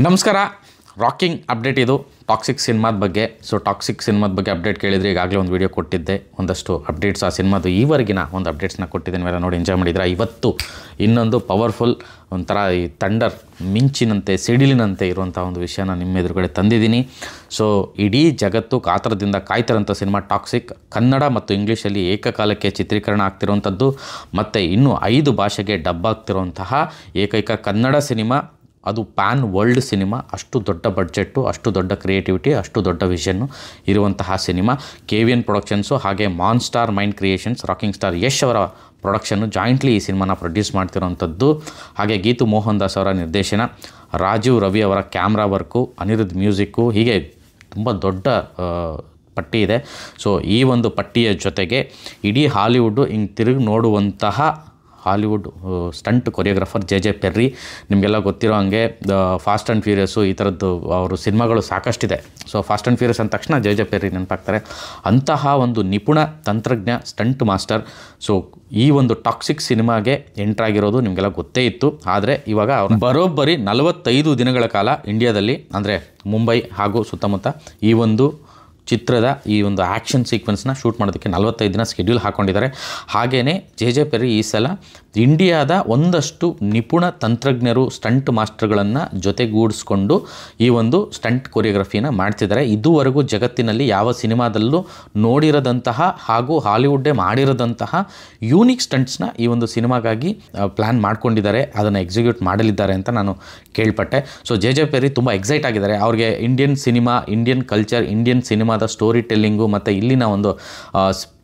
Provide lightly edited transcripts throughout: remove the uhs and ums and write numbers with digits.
ನಮಸ್ಕಾರ. Rocking update ಇದು toxic ಸಿನಿಮಾದ ಬಗ್ಗೆ. ಸೊ ಟಾಕ್ಸಿಕ್ ಸಿನಿಮಾದ ಬಗ್ಗೆ ಅಪ್ಡೇಟ್ ಕೇಳಿದರೆ ಈಗಾಗಲೇ ಒಂದು ವೀಡಿಯೋ ಕೊಟ್ಟಿದ್ದೆ, ಒಂದಷ್ಟು ಅಪ್ಡೇಟ್ಸ್ ಆ ಸಿನಿಮಾದು ಈವರೆಗಿನ ಒಂದು ಅಪ್ಡೇಟ್ಸ್ನ ಕೊಟ್ಟಿದ್ದೇನೆ. ಮೇಲೆ ನೋಡಿ ಎಂಜಾಯ್ ಮಾಡಿದ್ರೆ ಇವತ್ತು ಇನ್ನೊಂದು ಪವರ್ಫುಲ್ ಒಂಥರ ಈ ಥಂಡರ್ ಮಿಂಚಿನಂತೆ ಸಿಡಿಲಿನಂತೆ ಇರುವಂಥ ಒಂದು ವಿಷಯನ ನಿಮ್ಮ ಎದುರುಗಡೆ ತಂದಿದ್ದೀನಿ. ಸೊ ಇಡೀ ಜಗತ್ತು ಕಾತರದಿಂದ ಕಾಯ್ತಿರೋಂಥ ಸಿನಿಮಾ ಟಾಕ್ಸಿಕ್. ಕನ್ನಡ ಮತ್ತು ಇಂಗ್ಲೀಷಲ್ಲಿ ಏಕಕಾಲಕ್ಕೆ ಚಿತ್ರೀಕರಣ ಆಗ್ತಿರುವಂಥದ್ದು ಮತ್ತು ಇನ್ನೂ 5 ಭಾಷೆಗೆ ಡಬ್ ಆಗ್ತಿರುವಂತಹ ಏಕೈಕ ಕನ್ನಡ ಸಿನಿಮಾ. ಅದು ಪ್ಯಾನ್ ವರ್ಲ್ಡ್ ಸಿನಿಮಾ. ಅಷ್ಟು ದೊಡ್ಡ ಬಡ್ಜೆಟ್ಟು, ಅಷ್ಟು ದೊಡ್ಡ ಕ್ರಿಯೇಟಿವಿಟಿ, ಅಷ್ಟು ದೊಡ್ಡ ವಿಷನ್ನು ಇರುವಂತಹ ಸಿನಿಮಾ. KVN ಪ್ರೊಡಕ್ಷನ್ಸು ಹಾಗೆ monster mind creations, rocking star Yash ಅವರ ಪ್ರೊಡಕ್ಷನ್ನು ಜಾಯಿಂಟ್ಲಿ ಈ ಸಿನಿಮಾನ ಪ್ರೊಡ್ಯೂಸ್ ಮಾಡ್ತಿರೋವಂಥದ್ದು. ಹಾಗೆ ಗೀತು ಮೋಹನ್ ದಾಸ್ ಅವರ ನಿರ್ದೇಶನ, ರಾಜೀವ್ ರವಿ ಅವರ ಕ್ಯಾಮ್ರಾ ವರ್ಕು, ಅನಿರುದ್ಧ್ ಮ್ಯೂಸಿಕ್ಕು, ಹೀಗೆ ತುಂಬ ದೊಡ್ಡ ಪಟ್ಟಿ ಇದೆ. ಸೊ ಈ ಒಂದು ಪಟ್ಟಿಯ ಜೊತೆಗೆ ಇಡೀ ಹಾಲಿವುಡ್ಡು ಹಿಂಗೆ ತಿರುಗಿ ನೋಡುವಂತಹ Hollywood stunt choreographer JJ Perry. ನಿಮಗೆಲ್ಲ ಗೊತ್ತಿರೋ ಹಾಗೆ ಫಾಸ್ಟ್ ಆ್ಯಂಡ್ ಫ್ಯೂರಿಯಸ್ಸು ಈ ಥರದ್ದು ಅವರು ಸಿನಿಮಾಗಳು ಸಾಕಷ್ಟಿದೆ. ಸೊ ಫಾಸ್ಟ್ ಆ್ಯಂಡ್ ಫ್ಯೂರಿಯಸ್ ಅಂದ ತಕ್ಷಣ JJ ಪೆರ್ರಿ ನೆನಪಾಗ್ತಾರೆ. ಅಂತಹ ಒಂದು ನಿಪುಣ ತಂತ್ರಜ್ಞ ಸ್ಟಂಟ್ ಮಾಸ್ಟರ್. ಸೊ ಈ ಒಂದು ಟಾಕ್ಸಿಕ್ ಸಿನಿಮಾಗೆ ಎಂಟ್ರಾಗಿರೋದು ನಿಮಗೆಲ್ಲ ಗೊತ್ತೇ ಇತ್ತು. ಆದರೆ ಇವಾಗ ಅವರು ಬರೋಬ್ಬರಿ 45 ದಿನಗಳ ಕಾಲ ಇಂಡಿಯಾದಲ್ಲಿ, ಅಂದರೆ ಮುಂಬೈ ಹಾಗೂ ಸುತ್ತಮುತ್ತ ಈ ಒಂದು ಚಿತ್ರದ ಈ ಒಂದು ಆ್ಯಕ್ಷನ್ ಸೀಕ್ವೆನ್ಸ್ನ ಶೂಟ್ ಮಾಡೋದಕ್ಕೆ 45 ದಿನ ಸ್ಕೆಡ್ಯೂಲ್ ಹಾಕ್ಕೊಂಡಿದ್ದಾರೆ. ಹಾಗೆಯೇ JJ ಪೆರ್ರಿ ಈ ಸಲ ಇಂಡಿಯಾದ ಒಂದಷ್ಟು ನಿಪುಣ ತಂತ್ರಜ್ಞರು, ಸ್ಟಂಟ್ ಮಾಸ್ಟರ್ಗಳನ್ನು ಜೊತೆಗೂಡಿಸ್ಕೊಂಡು ಈ ಒಂದು ಸ್ಟಂಟ್ ಕೊರಿಯೋಗ್ರಫಿನ ಮಾಡ್ತಿದ್ದಾರೆ. ಇದುವರೆಗೂ ಜಗತ್ತಿನಲ್ಲಿ ಯಾವ ಸಿನಿಮಾದಲ್ಲೂ ನೋಡಿರದಂತಹ ಹಾಗೂ ಹಾಲಿವುಡ್ಡೇ ಮಾಡಿರದಂತಹ ಯೂನಿಕ್ ಸ್ಟಂಟ್ಸ್ನ ಈ ಒಂದು ಸಿನಿಮಾಗಾಗಿ ಪ್ಲ್ಯಾನ್ ಮಾಡ್ಕೊಂಡಿದ್ದಾರೆ. ಅದನ್ನು ಎಕ್ಸಿಕ್ಯೂಟ್ ಮಾಡಲಿದ್ದಾರೆ ಅಂತ ನಾನು ಕೇಳ್ಪಟ್ಟೆ. ಸೊ JJ ಪೆರ್ರಿ ತುಂಬ ಎಕ್ಸೈಟ್ ಆಗಿದ್ದಾರೆ. ಅವ್ರಿಗೆ Indian cinema, Indian culture, Indian ಸಿನಿಮಾದ ಸ್ಟೋರಿ ಟೆಲ್ಲಿಂಗು ಮತ್ತು ಇಲ್ಲಿನ ಒಂದು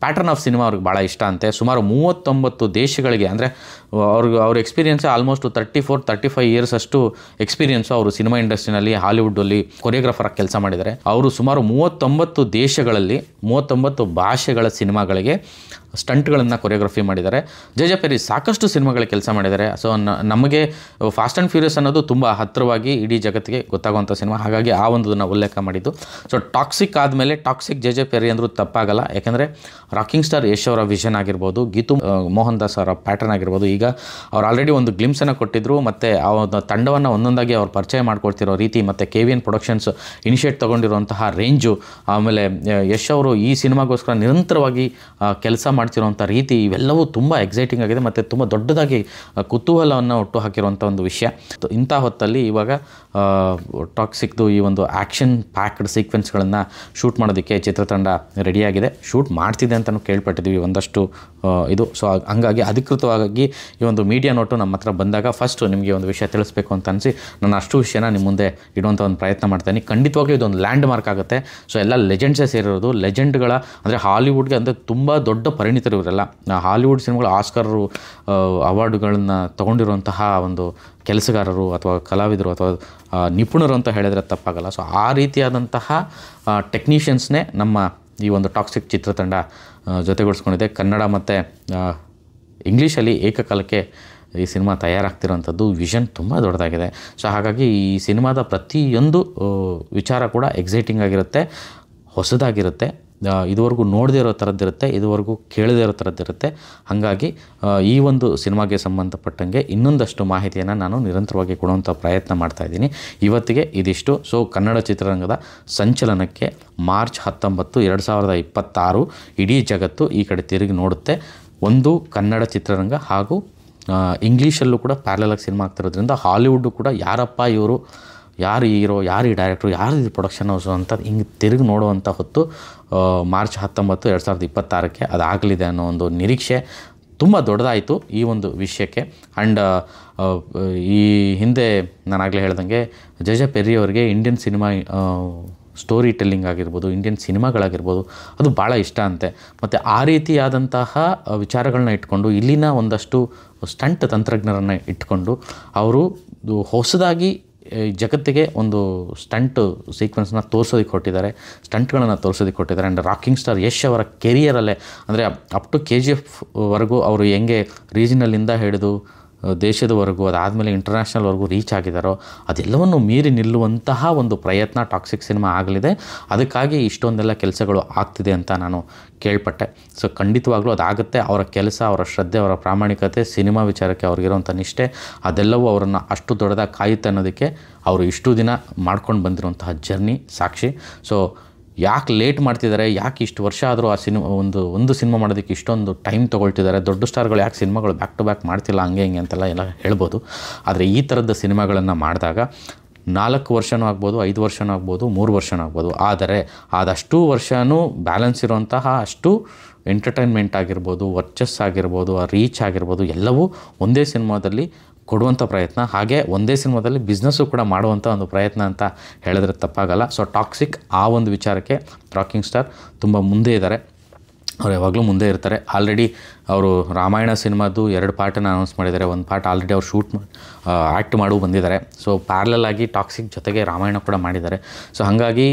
ಪ್ಯಾಟರ್ನ್ ಆಫ್ ಸಿನಿಮಾ ಅವ್ರಿಗೆ ಭಾಳ ಇಷ್ಟ ಅಂತೆ. ಸುಮಾರು 39 ದೇಶಗಳಿಗೆ, ಅಂದರೆ ಅವ್ರ ಎಕ್ಸ್ಪೀರಿಯನ್ಸ್ ಆಲ್ಮೋಸ್ಟ್ 34-35 ಇಯರ್ಸ್ ಅಷ್ಟು ಎಕ್ಸ್ಪೀರಿಯನ್ಸು ಅವರು ಸಿನಿಮಾ ಇಂಡಸ್ಟ್ರಿನಲ್ಲಿ ಹಾಲಿವುಡ್ಡಲ್ಲಿ ಕೊರಿಯೋಗ್ರಾಫರಾಗಿ ಕೆಲಸ ಮಾಡಿದ್ದಾರೆ. ಅವರು ಸುಮಾರು 39 ದೇಶಗಳಲ್ಲಿ 39 ಭಾಷೆಗಳ ಸಿನಿಮಾಗಳಿಗೆ ಸ್ಟಂಟ್ಗಳನ್ನು ಕೊರಿಯೋಗ್ರಫಿ ಮಾಡಿದ್ದಾರೆ. JJ ಪೆರ್ರಿ ಸಾಕಷ್ಟು ಸಿನಿಮಾಗಳ ಕೆಲಸ ಮಾಡಿದ್ದಾರೆ. ಸೊ ನಮಗೆ ಫಾಸ್ಟ್ ಆ್ಯಂಡ್ ಫ್ಯೂರಿಯಸ್ ಅನ್ನೋದು ತುಂಬ ಹತ್ತಿರವಾಗಿ ಇಡೀ ಜಗತ್ತಿಗೆ ಗೊತ್ತಾಗುವಂಥ ಸಿನಿಮಾ. ಹಾಗಾಗಿ ಆ ಒಂದನ್ನು ಉಲ್ಲೇಖ ಮಾಡಿದ್ದು. ಸೊ ಟಾಕ್ಸಿಕ್ ಆದಮೇಲೆ ಟಾಕ್ಸಿಕ್ JJ ಪೆರ್ರಿ ಅಂದರೂ ತಪ್ಪಾಗಲ್ಲ. ಯಾಕೆಂದರೆ ರಾಕಿಂಗ್ ಸ್ಟಾರ್ ಯಶ್ ಅವರ ವಿಷನ್ ಆಗಿರ್ಬೋದು, ಗೀತು ಮೋಹನ್ ದಾಸ್ ಅವರ ಪ್ಯಾಟರ್ನ್ ಆಗಿರ್ಬೋದು, ಈಗ ಅವ್ರು ಆಲ್ರೆಡಿ ಒಂದು ಗ್ಲಿಮ್ಸನ್ನು ಕೊಟ್ಟಿದ್ದರು. ಮತ್ತು ಆ ಒಂದು ತಂಡವನ್ನು ಒಂದೊಂದಾಗಿ ಅವ್ರು ಪರಿಚಯ ಮಾಡ್ಕೊಳ್ತಿರೋ ರೀತಿ, ಮತ್ತು KVN ಪ್ರೊಡಕ್ಷನ್ಸ್ ಇನಿಷಿಯೇಟ್ ತೊಗೊಂಡಿರುವಂತಹ ರೇಂಜು, ಆಮೇಲೆ ಯಶ್ ಅವರು ಈ ಸಿನಿಮಾಗೋಸ್ಕರ ನಿರಂತರವಾಗಿ ಕೆಲಸ ಮಾಡ್ತಿರೋಂಥ ರೀತಿ, ಇವೆಲ್ಲವೂ ತುಂಬ ಎಕ್ಸೈಟಿಂಗ್ ಆಗಿದೆ ಮತ್ತು ತುಂಬ ದೊಡ್ಡದಾಗಿ ಕುತೂಹಲವನ್ನು ಹುಟ್ಟು ಹಾಕಿರುವಂಥ ಒಂದು ವಿಷಯ. ಇಂಥ ಹೊತ್ತಲ್ಲಿ ಇವಾಗ ಟಾಕ್ಸಿಕ್ದು ಈ ಒಂದು ಆ್ಯಕ್ಷನ್ ಪ್ಯಾಕ್ಡ್ ಸೀಕ್ವೆನ್ಸ್ಗಳನ್ನು ಶೂಟ್ ಮಾಡೋದಕ್ಕೆ ಚಿತ್ರತಂಡ ರೆಡಿಯಾಗಿದೆ. ಶೂಟ್ ಮಾಡ್ತಿದೆ ಅಂತಲೂ ಕೇಳ್ಪಟ್ಟಿದ್ವಿ ಒಂದಷ್ಟು ಇದು. ಸೊ ಹಂಗಾಗಿ ಅಧಿಕೃತವಾಗಿ ಈ ಒಂದು ಮೀಡಿಯಾ ನೋಟು ನಮ್ಮ ಹತ್ರ ಬಂದಾಗ ಫಸ್ಟು ನಿಮಗೆ ಒಂದು ವಿಷಯ ತಿಳಿಸ್ಬೇಕು ಅಂತ ಅನಿಸಿ ನಾನು ಅಷ್ಟು ವಿಷಯನ ನಿಮ್ಮ ಮುಂದೆ ಇಡುವಂಥ ಒಂದು ಪ್ರಯತ್ನ ಮಾಡ್ತೀನಿ. ಖಂಡಿತವಾಗ್ಲೂ ಇದೊಂದು ಲ್ಯಾಂಡ್ ಮಾರ್ಕ್ ಆಗುತ್ತೆ. ಸೊ ಎಲ್ಲ ಲೆಜೆಂಡ್ಸೇ ಸೇರಿರೋದು. ಲೆಜೆಂಡ್ಗಳ, ಅಂದರೆ ಹಾಲಿವುಡ್ಗೆ ಅಂದರೆ ತುಂಬ ದೊಡ್ಡ ಪರಿಣಿತರು ಇವರೆಲ್ಲ. ಹಾಲಿವುಡ್ ಸಿನಿಮಾಗಳು ಆಸ್ಕರ್ ಅವಾರ್ಡುಗಳನ್ನು ತೊಗೊಂಡಿರುವಂತಹ ಒಂದು ಕೆಲಸಗಾರರು ಅಥವಾ ಕಲಾವಿದರು ಅಥವಾ ನಿಪುಣರು ಅಂತ ಹೇಳಿದರೆ ತಪ್ಪಾಗಲ್ಲ. ಸೊ ಆ ರೀತಿಯಾದಂತಹ ಟೆಕ್ನಿಷಿಯನ್ಸ್ನೇ ನಮ್ಮ ಈ ಒಂದು ಟಾಕ್ಸಿಕ್ ಚಿತ್ರತಂಡ ಜೊತೆಗೂಡಿಸ್ಕೊಂಡಿದೆ. ಕನ್ನಡ ಮತ್ತು ಇಂಗ್ಲೀಷಲ್ಲಿ ಏಕಕಾಲಕ್ಕೆ ಈ ಸಿನಿಮಾ ತಯಾರಾಗ್ತಿರೋಂಥದ್ದು ವಿಷನ್ ತುಂಬ ದೊಡ್ಡದಾಗಿದೆ. ಸೊ ಹಾಗಾಗಿ ಈ ಸಿನಿಮಾದ ಪ್ರತಿಯೊಂದು ವಿಚಾರ ಕೂಡ ಎಕ್ಸೈಟಿಂಗ್ ಆಗಿರುತ್ತೆ, ಹೊಸದಾಗಿರುತ್ತೆ, ಇದುವರೆಗೂ ನೋಡದೇ ಇರೋ ಥರದ್ದಿರುತ್ತೆ, ಇದುವರೆಗೂ ಕೇಳದೇ ಇರೋ ಥರದ್ದಿರುತ್ತೆ. ಹಾಗಾಗಿ ಈ ಒಂದು ಸಿನಿಮಾಗೆ ಸಂಬಂಧಪಟ್ಟಂಗೆ ಇನ್ನೊಂದಷ್ಟು ಮಾಹಿತಿಯನ್ನು ನಾನು ನಿರಂತರವಾಗಿ ಕೊಡುವಂಥ ಪ್ರಯತ್ನ ಮಾಡ್ತಾಯಿದ್ದೀನಿ. ಇವತ್ತಿಗೆ ಇದಿಷ್ಟು. ಸೊ ಕನ್ನಡ ಚಿತ್ರರಂಗದ ಸಂಚಲನಕ್ಕೆ ಮಾರ್ಚ್ 19, 2026 ಇಡೀ ಜಗತ್ತು ಈ ಕಡೆ ತಿರುಗಿ ನೋಡುತ್ತೆ. ಒಂದು ಕನ್ನಡ ಚಿತ್ರರಂಗ ಹಾಗೂ ಇಂಗ್ಲೀಷಲ್ಲೂ ಕೂಡ ಪ್ಯಾರಲಾಗಿ ಸಿನಿಮಾ ಆಗ್ತಿರೋದ್ರಿಂದ ಹಾಲಿವುಡ್ಡು ಕೂಡ ಯಾರಪ್ಪ ಇವರು, ಯಾರು ಹೀರೋ, ಯಾರು ಈ ಡೈರೆಕ್ಟ್ರು, ಯಾರು ಇದು ಪ್ರೊಡಕ್ಷನ್ ಹೌಸು ಅಂತ ಹಿಂಗೆ ತಿರುಗಿ ನೋಡುವಂಥ ಹೊತ್ತು ಮಾರ್ಚ್ 19, 2026 ಅದಾಗಲಿದೆ ಅನ್ನೋ ಒಂದು ನಿರೀಕ್ಷೆ ತುಂಬ ದೊಡ್ಡದಾಯಿತು ಈ ಒಂದು ವಿಷಯಕ್ಕೆ. ಆ್ಯಂಡ್ ಈ ಹಿಂದೆ ನಾನಾಗಲೇ ಹೇಳ್ದಂಗೆ JJ ಪೆರ್ರಿ ಅವರಿಗೆ ಇಂಡಿಯನ್ ಸಿನಿಮಾ ಸ್ಟೋರಿ ಟೆಲ್ಲಿಂಗ್ ಆಗಿರ್ಬೋದು, ಇಂಡಿಯನ್ ಸಿನಿಮಾಗಳಾಗಿರ್ಬೋದು, ಅದು ಭಾಳ ಇಷ್ಟ ಅಂತೆ. ಮತ್ತು ಆ ರೀತಿಯಾದಂತಹ ವಿಚಾರಗಳನ್ನ ಇಟ್ಕೊಂಡು ಇಲ್ಲಿನ ಒಂದಷ್ಟು ಸ್ಟಂಟ್ ತಂತ್ರಜ್ಞರನ್ನು ಇಟ್ಕೊಂಡು ಅವರು ಹೊಸದಾಗಿ ಜಗತ್ತಿಗೆ ಒಂದು ಸ್ಟಂಟ್ ಸೀಕ್ವೆನ್ಸ್ನ ತೋರಿಸೋದಕ್ಕೆ ಕೊಟ್ಟಿದ್ದಾರೆ, ಸ್ಟಂಟ್ಗಳನ್ನು ತೋರಿಸೋದಕ್ಕೆ ಕೊಟ್ಟಿದ್ದಾರೆ. ಆ್ಯಂಡ್ ರಾಕಿಂಗ್ ಸ್ಟಾರ್ ಯಶ್ ಅವರ ಕೆರಿಯರಲ್ಲೇ, ಅಂದರೆ ಅಪ್ ಟು KGF ವರೆಗೂ ಅವರು ಹೆಂಗೆ ರೀಜನಲ್ಲಿಂದ ಹಿಡಿದು ದೇಶದವರೆಗೂ ಅದಾದಮೇಲೆ ಇಂಟರ್ನ್ಯಾಷನಲ್ವರೆಗೂ ರೀಚ್ ಆಗಿದ್ದಾರೋ ಅದೆಲ್ಲವನ್ನು ಮೀರಿ ನಿಲ್ಲುವಂತಹ ಒಂದು ಪ್ರಯತ್ನ ಟಾಕ್ಸಿಕ್ ಸಿನಿಮಾ ಆಗಲಿದೆ. ಅದಕ್ಕಾಗಿ ಇಷ್ಟೊಂದೆಲ್ಲ ಕೆಲಸಗಳು ಆಗ್ತಿದೆ ಅಂತ ನಾನು ಕೇಳ್ಪಟ್ಟೆ. ಸೊ ಖಂಡಿತವಾಗ್ಲೂ ಅದಾಗುತ್ತೆ. ಅವರ ಕೆಲಸ, ಅವರ ಶ್ರದ್ಧೆ, ಅವರ ಪ್ರಾಮಾಣಿಕತೆ, ಸಿನಿಮಾ ವಿಚಾರಕ್ಕೆ ಅವ್ರಿಗಿರೋಂಥ ನಿಷ್ಠೆ ಅದೆಲ್ಲವೂ ಅವರನ್ನು ಅಷ್ಟು ದೊಡ್ಡದಾಗಿ ಕಾಯುತ್ತೆ ಅನ್ನೋದಕ್ಕೆ ಅವರು ಇಷ್ಟು ದಿನ ಮಾಡ್ಕೊಂಡು ಬಂದಿರುವಂತಹ ಜರ್ನಿ ಸಾಕ್ಷಿ. ಸೊ ಯಾಕೆ ಲೇಟ್ ಮಾಡ್ತಿದ್ದಾರೆ, ಯಾಕೆ ಇಷ್ಟು ವರ್ಷ ಆದರೂ ಆ ಒಂದು ಸಿನಿಮಾ ಮಾಡೋದಕ್ಕೆ ಇಷ್ಟೊಂದು ಟೈಮ್ ತೊಗೊಳ್ತಿದ್ದಾರೆ, ದೊಡ್ಡ ಸ್ಟಾರ್ಗಳು ಯಾಕೆ ಸಿನಿಮಾಗಳು ಬ್ಯಾಕ್ ಟು ಬ್ಯಾಕ್ ಮಾಡ್ತಿಲ್ಲ ಹಂಗೆ ಹಿಂಗೆ ಅಂತೆಲ್ಲ ಹೇಳ್ಬೋದು. ಆದರೆ ಈ ಥರದ ಸಿನಿಮಾಗಳನ್ನು ಮಾಡಿದಾಗ 4 ವರ್ಷವೂ ಆಗ್ಬೋದು, 5 ವರ್ಷವೂ ಆಗ್ಬೋದು, 3 ವರ್ಷವೂ ಆಗ್ಬೋದು. ಆದರೆ ಅದಷ್ಟು ವರ್ಷವೂ ಬ್ಯಾಲೆನ್ಸ್ ಇರುವಂತಹ ಅಷ್ಟು ಎಂಟರ್ಟೈನ್ಮೆಂಟ್ ಆಗಿರ್ಬೋದು, ವರ್ಚಸ್ಸಾಗಿರ್ಬೋದು, ಆ ರೀಚ್ ಆಗಿರ್ಬೋದು ಎಲ್ಲವೂ ಒಂದೇ ಸಿನಿಮಾದಲ್ಲಿ ಕೊಡುವಂಥ ಪ್ರಯತ್ನ, ಹಾಗೆ ಒಂದೇ ಸಿನಿಮಾದಲ್ಲಿ ಬಿಸ್ನೆಸ್ಸು ಕೂಡ ಮಾಡುವಂಥ ಒಂದು ಪ್ರಯತ್ನ ಅಂತ ಹೇಳಿದ್ರೆ ತಪ್ಪಾಗಲ್ಲ. ಸೊ ಟಾಕ್ಸಿಕ್ ಆ ಒಂದು ವಿಚಾರಕ್ಕೆ ರಾಕಿಂಗ್ ಸ್ಟಾರ್ ತುಂಬ ಮುಂದೆ ಇದ್ದಾರೆ. ಅವ್ರು ಯಾವಾಗಲೂ ಮುಂದೆ ಇರ್ತಾರೆ. ಆಲ್ರೆಡಿ ಅವರು ರಾಮಾಯಣ ಸಿನಿಮಾದು 2 ಪಾರ್ಟನ್ನು ಅನೌನ್ಸ್ ಮಾಡಿದ್ದಾರೆ. ಒಂದು ಪಾರ್ಟ್ ಆಲ್ರೆಡಿ ಅವ್ರು ಆ್ಯಕ್ಟ್ ಮಾಡೂ ಬಂದಿದ್ದಾರೆ. ಸೊ ಪ್ಯಾರಲಲ್ ಆಗಿ ಟಾಕ್ಸಿಕ್ ಜೊತೆಗೆ ರಾಮಾಯಣ ಕೂಡ ಮಾಡಿದ್ದಾರೆ. ಸೊ ಹಾಗಾಗಿ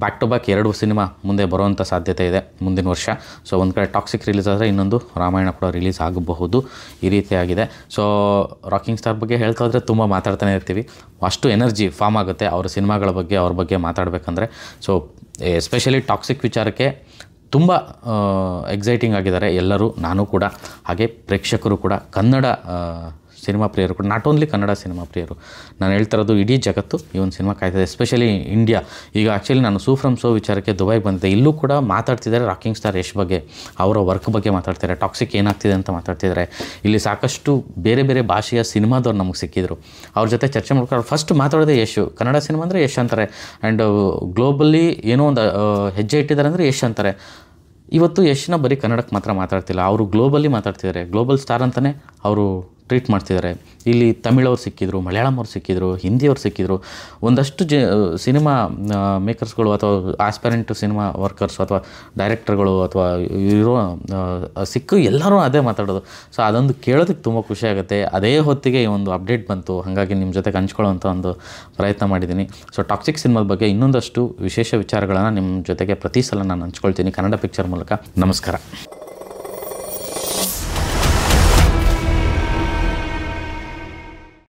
ಬ್ಯಾಕ್ ಟು ಬ್ಯಾಕ್ 2 ಸಿನಿಮಾ ಮುಂದೆ ಬರುವಂಥ ಸಾಧ್ಯತೆ ಇದೆ ಮುಂದಿನ ವರ್ಷ. ಸೊ ಒಂದು ಕಡೆ ಟಾಕ್ಸಿಕ್ ರಿಲೀಸ್ ಆದರೆ ಇನ್ನೊಂದು ರಾಮಾಯಣ ಕೂಡ ರಿಲೀಸ್ ಆಗಬಹುದು. ಈ ರೀತಿಯಾಗಿದೆ. ಸೊ ರಾಕಿಂಗ್ ಸ್ಟಾರ್ ಬಗ್ಗೆ ಹೇಳ್ತಾ ಹೋದರೆ ತುಂಬ ಮಾತಾಡ್ತಾನೆ ಇರ್ತೀವಿ. ಅಷ್ಟು ಎನರ್ಜಿ ಫಾರ್ಮ್ ಆಗುತ್ತೆ ಅವ್ರ ಸಿನಿಮಾಗಳ ಬಗ್ಗೆ, ಅವ್ರ ಬಗ್ಗೆ ಮಾತಾಡಬೇಕಂದ್ರೆ. ಸೊ ಎಸ್ಪೆಷಲಿ ಟಾಕ್ಸಿಕ್ ವಿಚಾರಕ್ಕೆ ತುಂಬ ಎಕ್ಸೈಟಿಂಗ್ ಆಗಿದ್ದಾರೆ ಎಲ್ಲರೂ, ನಾನು ಕೂಡ, ಹಾಗೆ ಪ್ರೇಕ್ಷಕರು ಕೂಡ, ಕನ್ನಡ ಸಿನಿಮಾ ಪ್ರಿಯರು ಕೂಡ, ನಾಟ್ ಓನ್ಲಿ ಕನ್ನಡ ಸಿನಿಮಾ ಪ್ರಿಯರು. ನಾನು ಹೇಳ್ತಿರೋದು ಇಡೀ ಜಗತ್ತು ಈ ಒಂದು ಸಿನಿಮಾ ಕಾಯ್ತದೆ, ಎಸ್ಪೆಷಲಿ ಇಂಡಿಯಾ. ಈಗ ಆ್ಯಕ್ಚುಲಿ ನಾನು ಸೂ ಫ್ರಮ್ ಸೋ ವಿಚಾರಕ್ಕೆ ದುಬೈಗೆ ಬಂದಿದ್ದೆ. ಇಲ್ಲೂ ಕೂಡ ಮಾತಾಡ್ತಿದ್ದಾರೆ ರಾಕಿಂಗ್ ಸ್ಟಾರ್ ಯಶ್ ಬಗ್ಗೆ, ಅವರ ವರ್ಕ್ ಬಗ್ಗೆ ಮಾತಾಡ್ತಿದ್ದಾರೆ, ಟಾಕ್ಸಿಕ್ ಏನಾಗ್ತಿದೆ ಅಂತ ಮಾತಾಡ್ತಿದ್ದಾರೆ. ಇಲ್ಲಿ ಸಾಕಷ್ಟು ಬೇರೆ ಬೇರೆ ಭಾಷೆಯ ಸಿನಿಮಾದವ್ರು ನಮಗೆ ಸಿಕ್ಕಿದ್ರು. ಅವ್ರ ಜೊತೆ ಚರ್ಚೆ ಮಾಡ್ಕೊಂಡು ಫಸ್ಟ್ ಮಾತಾಡೋದೇ ಯಶ್. ಕನ್ನಡ ಸಿನಿಮಾ ಅಂದರೆ ಯಶ್ ಅಂತಾರೆ, ಆ್ಯಂಡ್ ಗ್ಲೋಬಲಿ ಏನೋ ಒಂದು ಹೆಜ್ಜೆ ಇಟ್ಟಿದ್ದಾರೆ ಅಂದರೆ ಯಶ್ ಅಂತಾರೆ. ಇವತ್ತು ಯಶ್ನ ಬರೀ ಕನ್ನಡಕ್ಕೆ ಮಾತ್ರ ಮಾತಾಡ್ತಿಲ್ಲ, ಅವರು ಗ್ಲೋಬಲಿ ಮಾತಾಡ್ತಿದ್ದಾರೆ. ಗ್ಲೋಬಲ್ ಸ್ಟಾರ್ ಅಂತಲೇ ಅವರು ಟ್ರೀಟ್ ಮಾಡ್ತಿದ್ದಾರೆ. ಇಲ್ಲಿ ತಮಿಳವ್ರು ಸಿಕ್ಕಿದ್ರು, ಮಲಯಾಳಂ ಅವ್ರು ಸಿಕ್ಕಿದ್ರು, ಹಿಂದಿಯವ್ರು ಸಿಕ್ಕಿದ್ರು. ಒಂದಷ್ಟು ಸಿನಿಮಾ ಮೇಕರ್ಸ್ಗಳು ಅಥವಾ ಆಸ್ಪರೆಂಟ್ ಸಿನಿಮಾ ವರ್ಕರ್ಸು ಅಥವಾ ಡೈರೆಕ್ಟರ್ಗಳು ಅಥವಾ ಇರೋ ಸಿಕ್ಕು ಎಲ್ಲರೂ ಅದೇ ಮಾತಾಡೋದು. ಸೊ ಅದೊಂದು ಕೇಳೋದಕ್ಕೆ ತುಂಬ ಖುಷಿಯಾಗುತ್ತೆ. ಅದೇ ಹೊತ್ತಿಗೆ ಈ ಒಂದು ಅಪ್ಡೇಟ್ ಬಂತು, ಹಾಗಾಗಿ ನಿಮ್ಮ ಜೊತೆಗೆ ಹಂಚ್ಕೊಳ್ಳೋವಂಥ ಒಂದು ಪ್ರಯತ್ನ ಮಾಡಿದ್ದೀನಿ. ಸೊ ಟಾಕ್ಸಿಕ್ ಸಿನಿಮಾದ ಬಗ್ಗೆ ಇನ್ನೊಂದಷ್ಟು ವಿಶೇಷ ವಿಚಾರಗಳನ್ನು ನಿಮ್ಮ ಜೊತೆಗೆ ಪ್ರತಿ ಸಲ ನಾನು ಹಂಚ್ಕೊಳ್ತೀನಿ ಕನ್ನಡ ಪಿಕ್ಚರ್ ಮೂಲಕ. ನಮಸ್ಕಾರ.